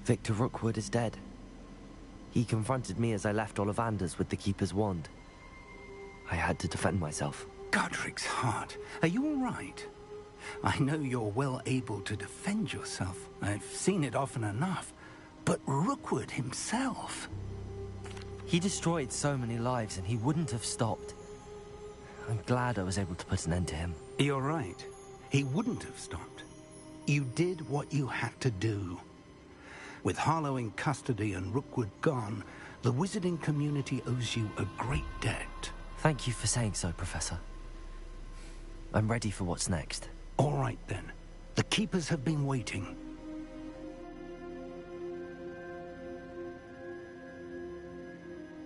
Victor Rookwood is dead. He confronted me as I left Ollivander's with the Keeper's wand. I had to defend myself. Godric's heart. Are you all right? I know you're well able to defend yourself. I've seen it often enough. But Rookwood himself... He destroyed so many lives and he wouldn't have stopped. I'm glad I was able to put an end to him. You're right. He wouldn't have stopped. You did what you had to do. With Harlow in custody and Rookwood gone, the wizarding community owes you a great debt. Thank you for saying so, Professor. I'm ready for what's next. All right, then. The Keepers have been waiting.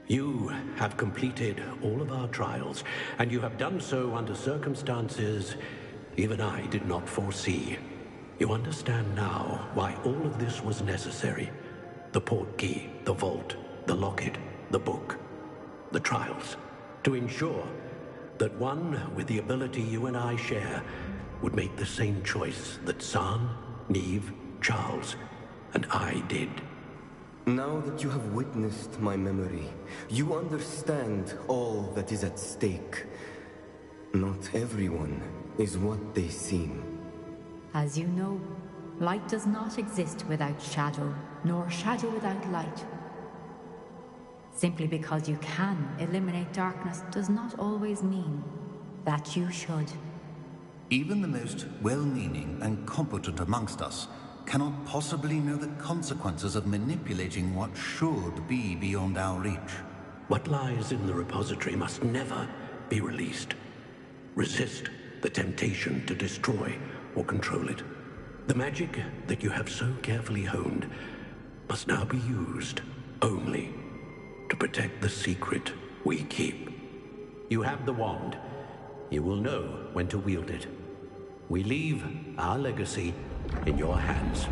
You have completed all of our trials, and you have done so under circumstances even I did not foresee. You understand now why all of this was necessary. The portkey, the vault, the locket, the book, the trials. To ensure that one with the ability you and I share would make the same choice that San, Neve, Charles, and I did. Now that you have witnessed my memory, you understand all that is at stake. Not everyone is what they seem. As you know, light does not exist without shadow, nor shadow without light. Simply because you can eliminate darkness does not always mean that you should. Even the most well-meaning and competent amongst us cannot possibly know the consequences of manipulating what should be beyond our reach. What lies in the repository must never be released. Resist the temptation to destroy or control it. The magic that you have so carefully honed must now be used only to protect the secret we keep. You have the wand. You will know when to wield it. We leave our legacy in your hands.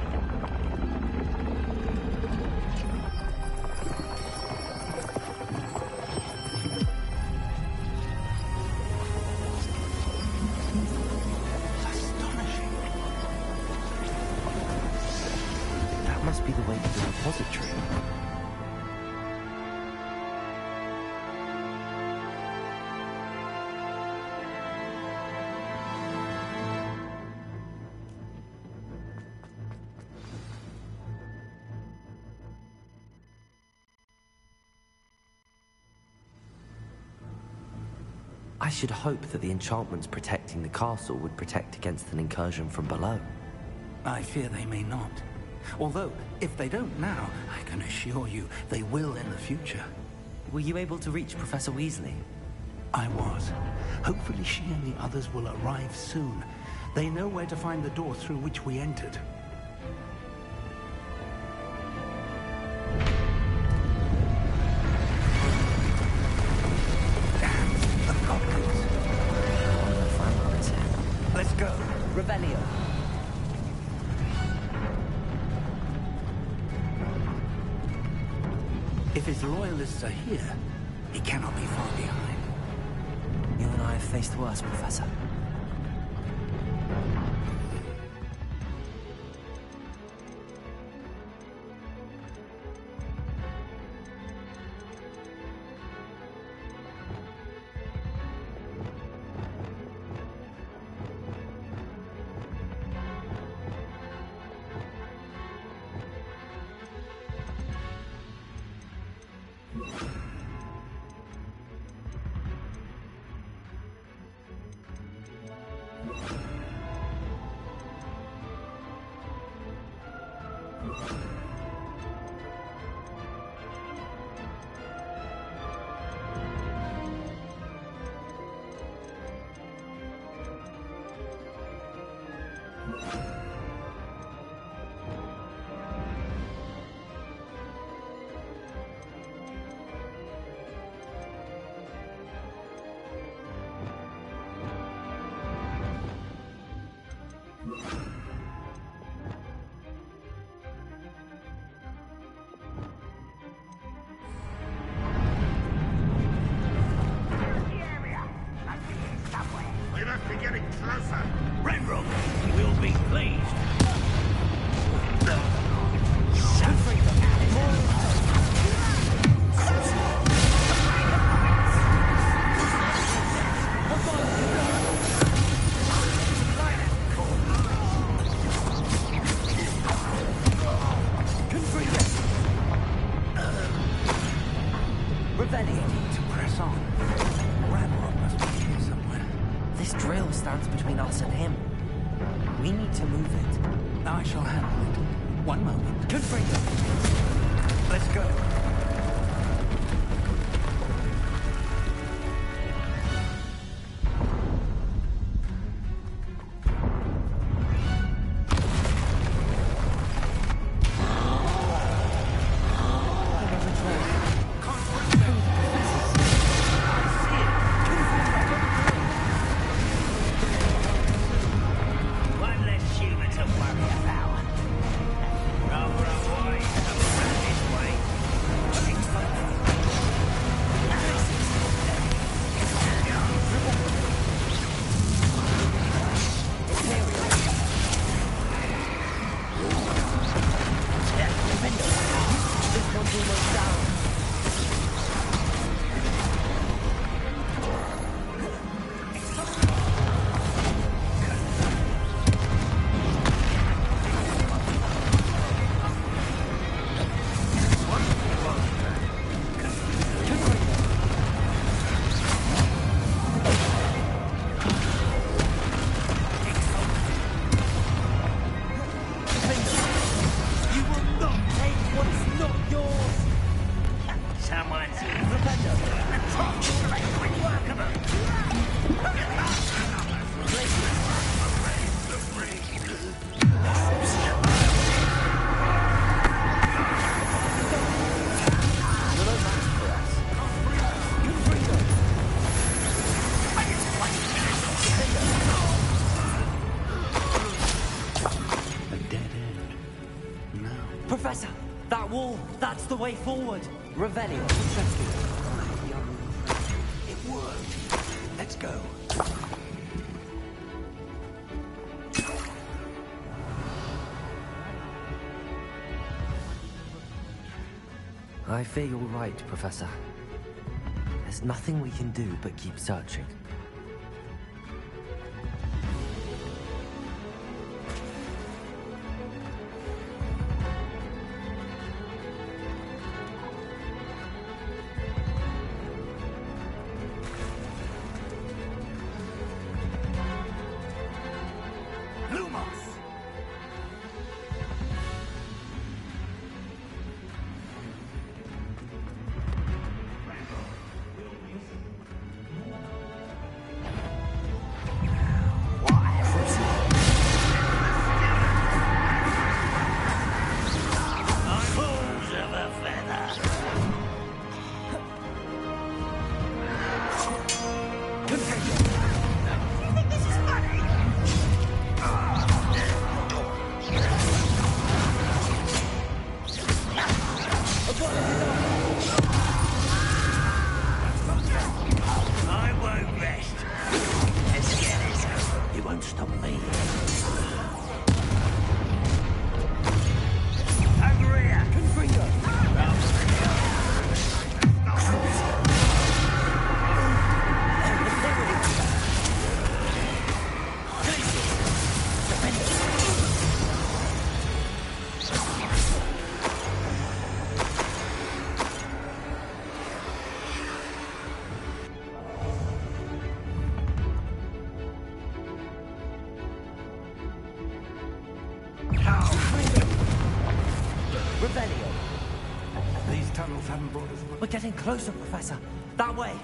Astonishing. That must be the way to the repository. I should hope that the enchantments protecting the castle would protect against an incursion from below. I fear they may not. Although, if they don't now, I can assure you they will in the future. Were you able to reach Professor Weasley? I was. Hopefully she and the others will arrive soon. They know where to find the door through which we entered. Let's go. Revelio. If his loyalists are here, he cannot be far behind. You and I have faced worse, Professor. Renbrook will be pleased. This drill stands between us and him. We need to move it. I shall handle it. One moment. Confringo! Let's go. Professor, that wall, that's the way forward. Revelio. It worked. Let's go. I fear you're right, Professor. There's nothing we can do but keep searching. These tunnels haven't brought us much. We're getting closer, Professor. That way.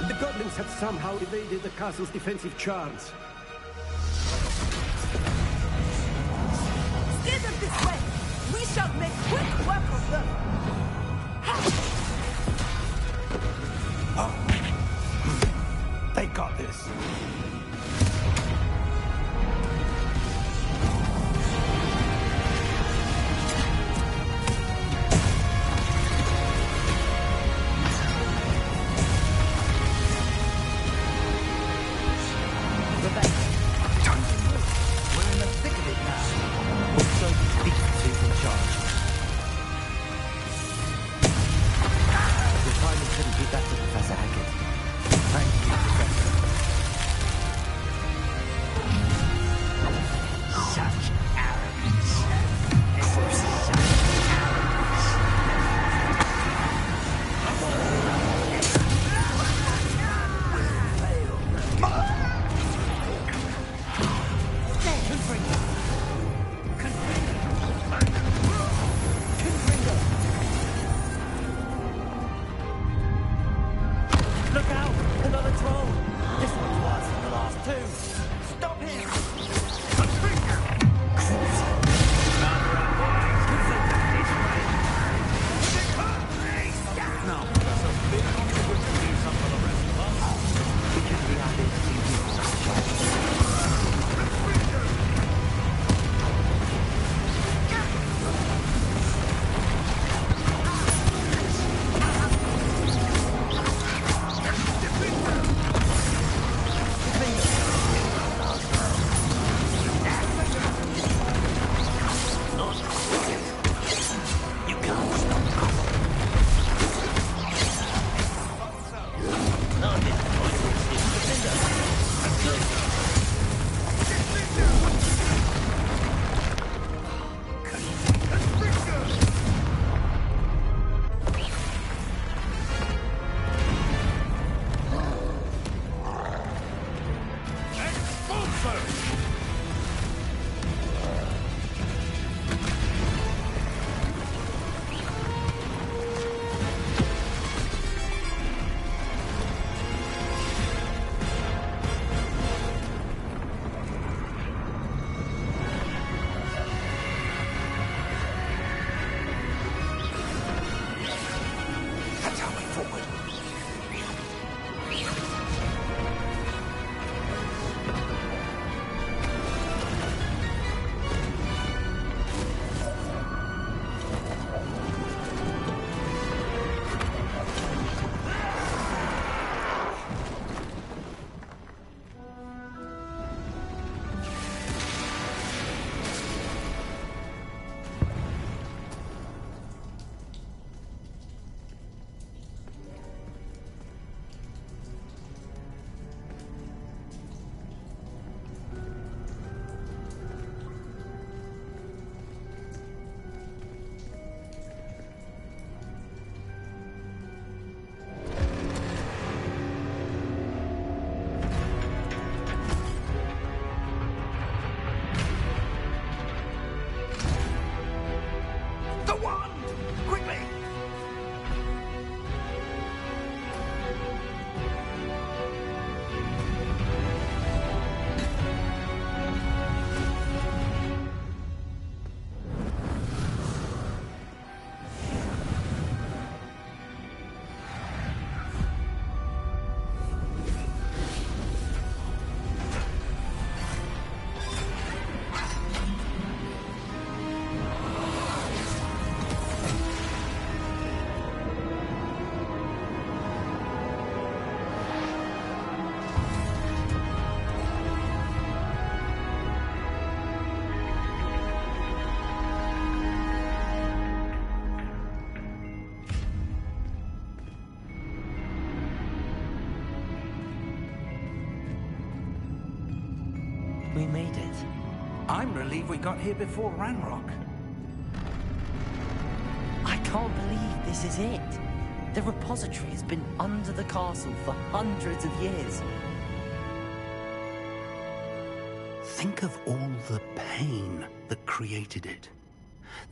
The goblins have somehow evaded the castle's defensive charms. Steer them this way! We shall make quick work of them! They got this. We made it. I'm relieved we got here before Ranrock. I can't believe this is it. The repository has been under the castle for hundreds of years. Think of all the pain that created it.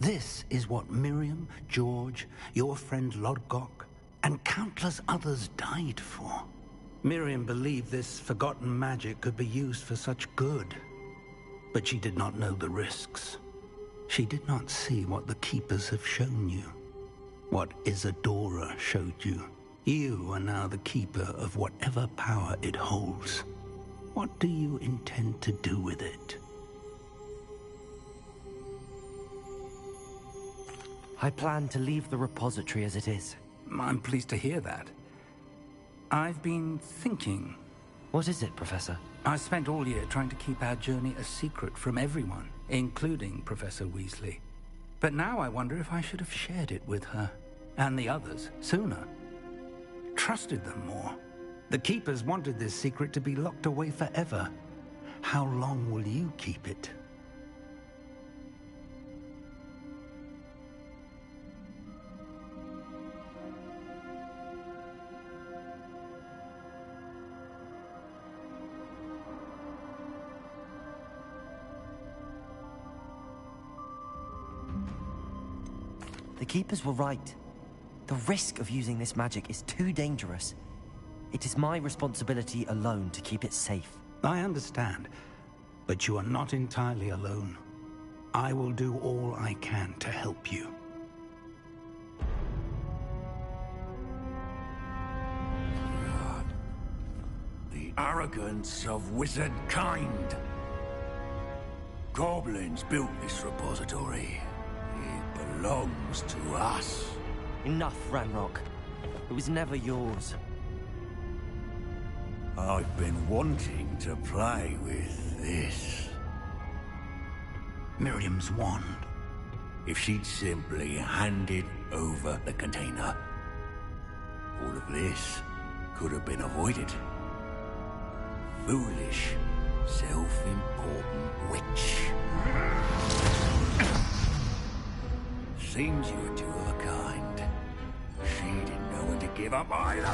This is what Miriam, George, your friend Lodgok, and countless others died for. Miriam believed this forgotten magic could be used for such good, but she did not know the risks. She did not see what the Keepers have shown you. What Isadora showed you. You are now the Keeper of whatever power it holds. What do you intend to do with it? I plan to leave the repository as it is. I'm pleased to hear that. I've been thinking. What is it, Professor? I spent all year trying to keep our journey a secret from everyone, including Professor Weasley. But now I wonder if I should have shared it with her, and the others, sooner. Trusted them more. The Keepers wanted this secret to be locked away forever. How long will you keep it? The Keepers were right. The risk of using this magic is too dangerous. It is my responsibility alone to keep it safe. I understand, but you are not entirely alone. I will do all I can to help you. The arrogance of wizard kind. Goblins built this repository. It belongs to us. Enough, Ranrock. It was never yours. I've been wanting to play with this. Miriam's wand. If she'd simply handed over the container, all of this could have been avoided. Foolish, self-important witch. Seems you were two of a kind. She didn't know when to give up either.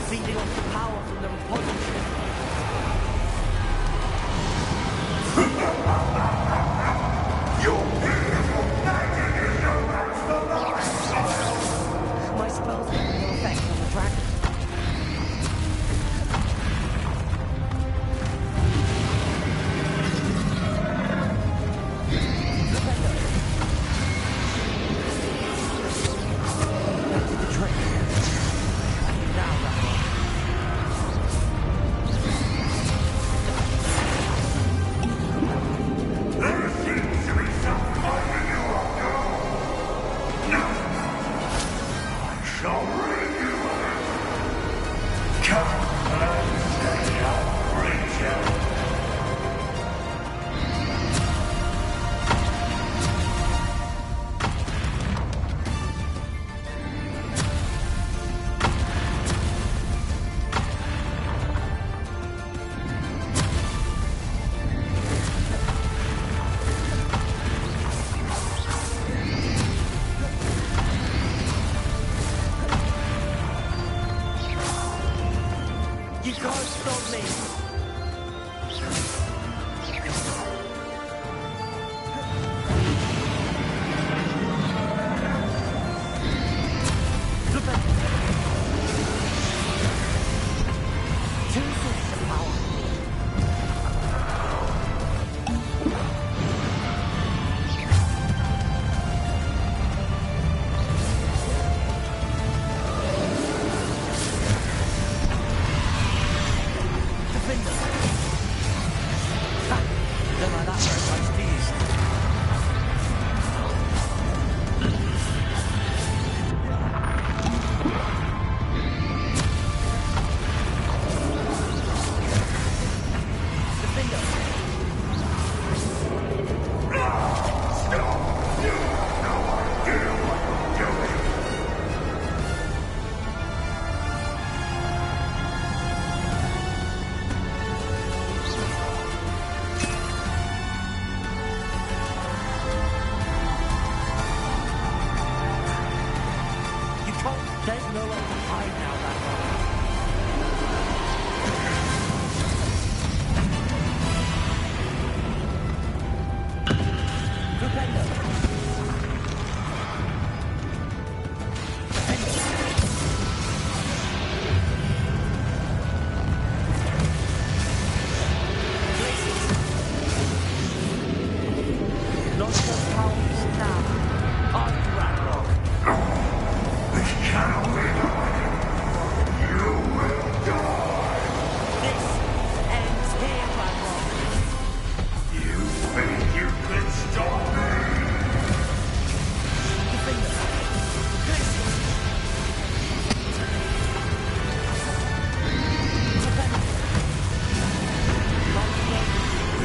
Feeding off the power from the repository. My spells have no effect on the dragon. That did the trick. Now, Ranrock. You can't stop me! Two sources of power. Don't like that very much, do you? There's nowhere to hide now, not just how we stand. On Ragnarok. This cannot be done. You will die. This ends here, Ragnarok. You think you can stop me?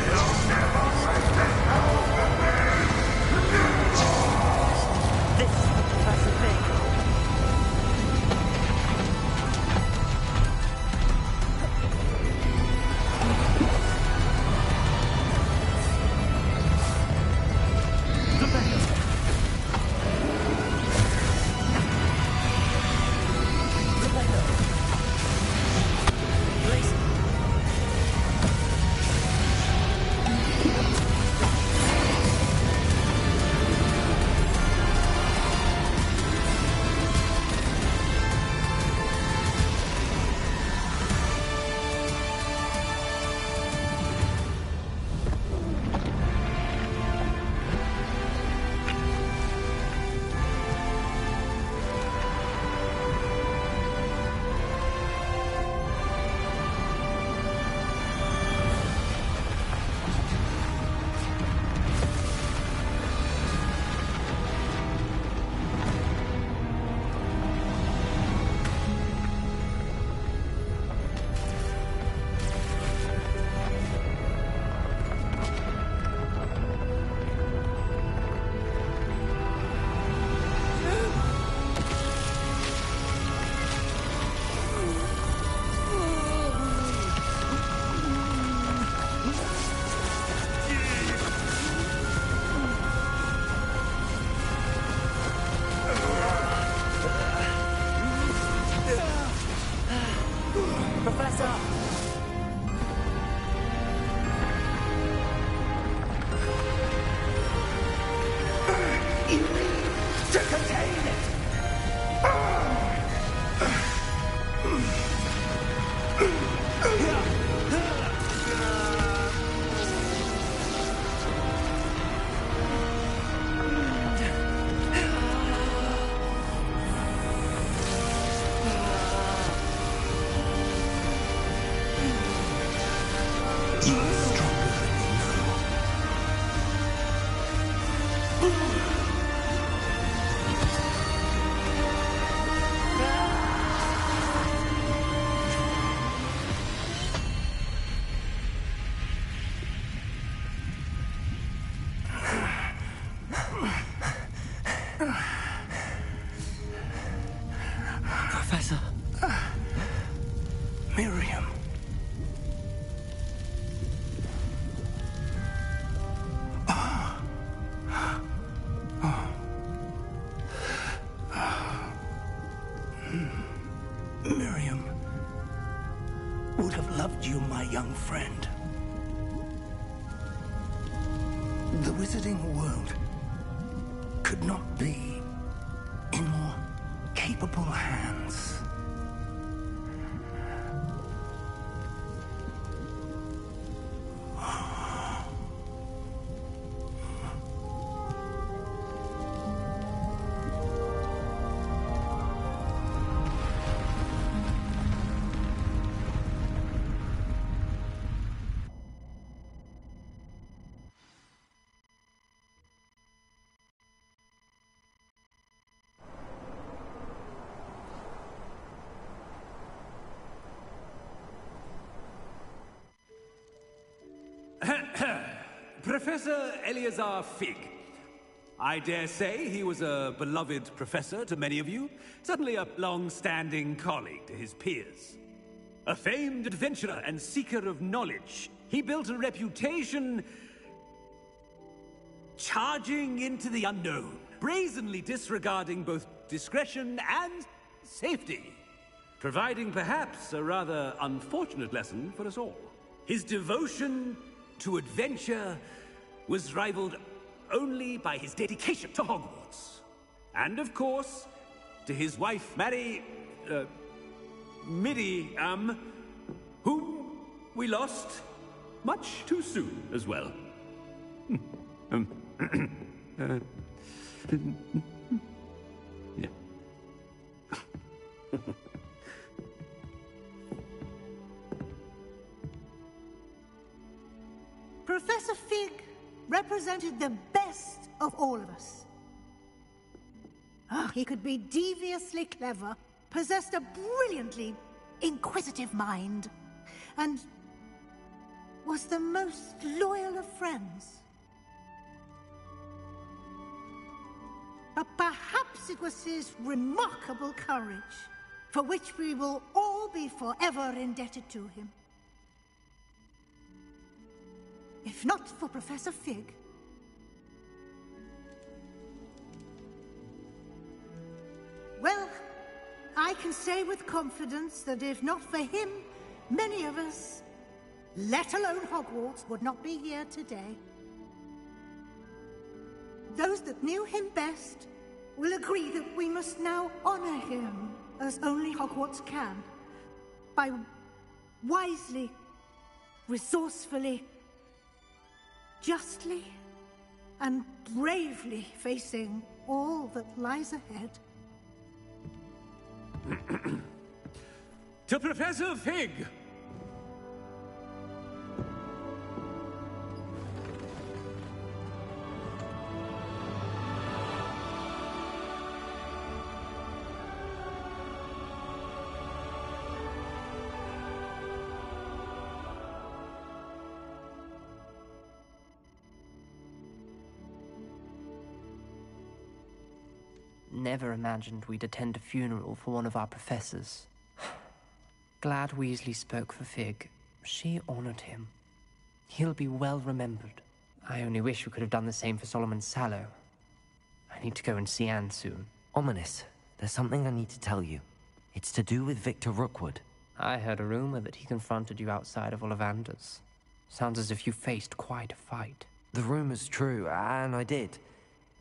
You'll never make them over me. This is the Professor thing. Professor! You need to contain it. You're stronger than you know. Professor. Miriam. Miriam would have loved you, my young friend. The wizarding world could not be in more capable hands. Professor Eleazar Fig. I dare say he was a beloved professor to many of you, certainly a long-standing colleague to his peers. A famed adventurer and seeker of knowledge, he built a reputation charging into the unknown, brazenly disregarding both discretion and safety, providing perhaps a rather unfortunate lesson for us all. His devotion to adventure was rivaled only by his dedication to Hogwarts. And of course, to his wife, Miriam, whom we lost much too soon as well. Yeah. Professor Fig represented the best of all of us. He could be deviously clever, possessed a brilliantly inquisitive mind, and was the most loyal of friends. But perhaps it was his remarkable courage, for which we will all be forever indebted to him. If not for Professor Fig, well, I can say with confidence that if not for him, many of us, let alone Hogwarts, would not be here today. Those that knew him best will agree that we must now honor him as only Hogwarts can, by wisely, resourcefully, justly, and bravely facing all that lies ahead. To Professor Fig! Never imagined we'd attend a funeral for one of our professors. Glad Weasley spoke for Fig. She honored him. He'll be well remembered. I only wish we could have done the same for Solomon Sallow. I need to go and see Anne soon. Ominous, there's something I need to tell you. It's to do with Victor Rookwood. I heard a rumor that he confronted you outside of Ollivander's. Sounds as if you faced quite a fight. The rumor's true, and I did.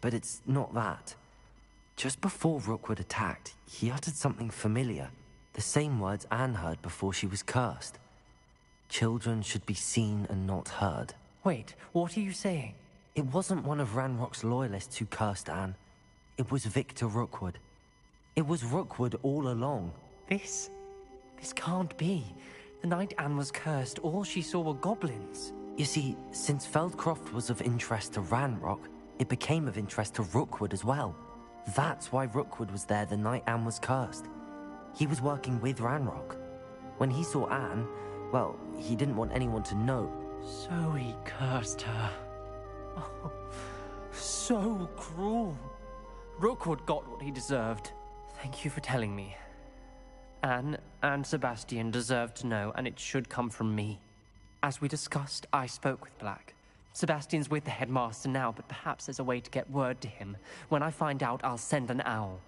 But it's not that. Just before Rookwood attacked, he uttered something familiar. The same words Anne heard before she was cursed. Children should be seen and not heard. Wait, what are you saying? It wasn't one of Ranrock's loyalists who cursed Anne. It was Victor Rookwood. It was Rookwood all along. This can't be. The night Anne was cursed, all she saw were goblins. You see, since Feldcroft was of interest to Ranrock, it became of interest to Rookwood as well. That's why Rookwood was there the night Anne was cursed. He was working with Ranrock. When he saw Anne, well, he didn't want anyone to know. So he cursed her. Oh, so cruel. Rookwood got what he deserved. Thank you for telling me. Anne and Sebastian deserve to know, and it should come from me. As we discussed, I spoke with Black. Sebastian's with the headmaster now, but perhaps there's a way to get word to him. When I find out, I'll send an owl.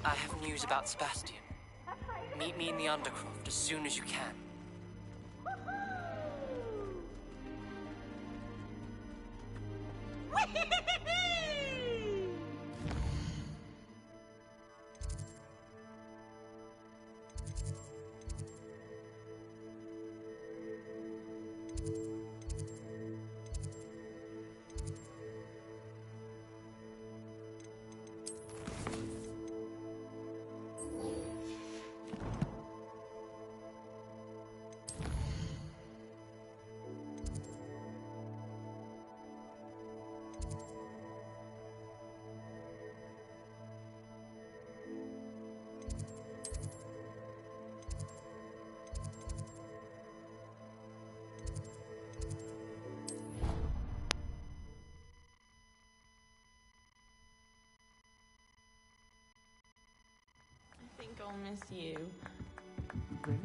I have news about Sebastian. Meet me in the Undercroft as soon as you can. I think I'll miss you. Really?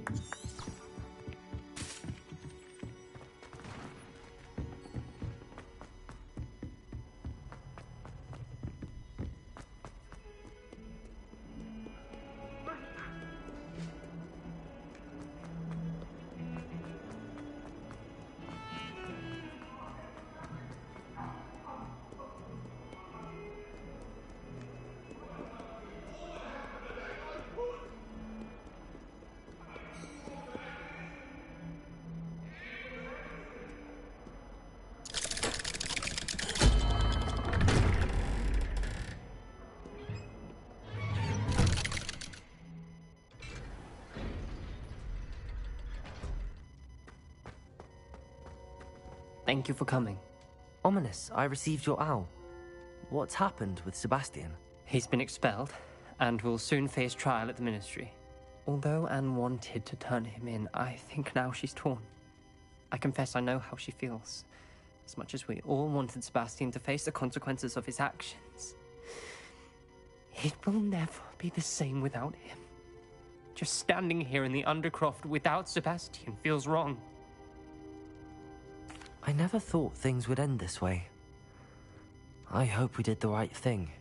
Thank you for coming. Ominous, I received your owl. What's happened with Sebastian? He's been expelled, and will soon face trial at the Ministry. Although Anne wanted to turn him in, I think now she's torn. I confess I know how she feels. As much as we all wanted Sebastian to face the consequences of his actions. It will never be the same without him. Just standing here in the Undercroft without Sebastian feels wrong. I never thought things would end this way. I hope we did the right thing.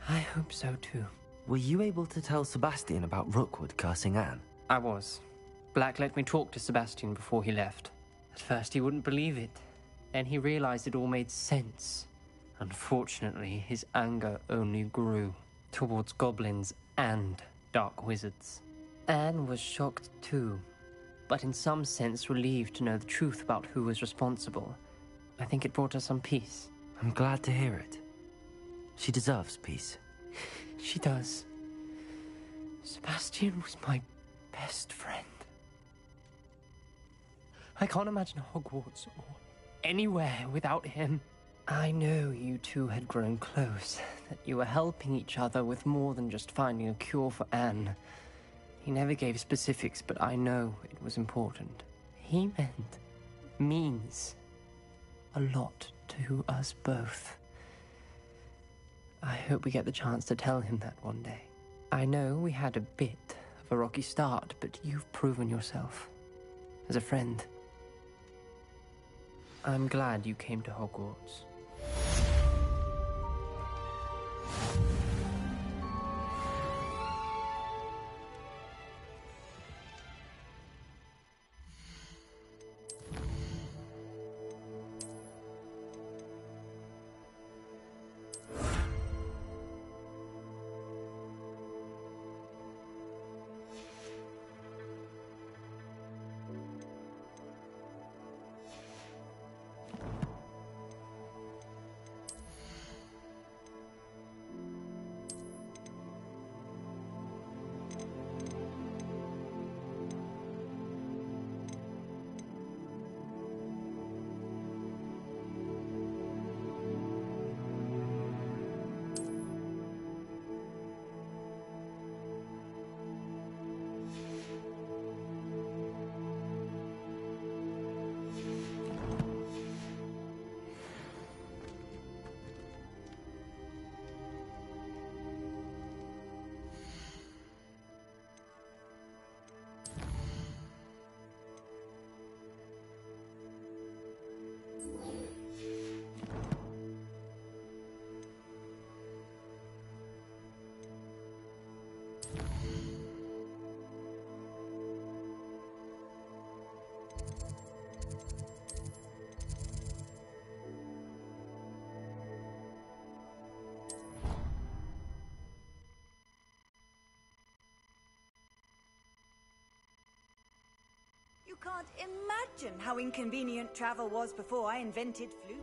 I hope so too. Were you able to tell Sebastian about Rookwood cursing Anne? I was. Black let me talk to Sebastian before he left. At first he wouldn't believe it. Then he realized it all made sense. Unfortunately, his anger only grew towards goblins and dark wizards. Anne was shocked too, but in some sense relieved to know the truth about who was responsible. I think it brought her some peace. I'm glad to hear it. She deserves peace. She does. Sebastian was my best friend. I can't imagine Hogwarts or anywhere without him. I know you two had grown close, that you were helping each other with more than just finding a cure for Anne. He never gave specifics, but I know it was important. He means a lot to us both. I hope we get the chance to tell him that one day. I know we had a bit of a rocky start, but you've proven yourself as a friend. I'm glad you came to Hogwarts. You can't imagine how inconvenient travel was before I invented Floop.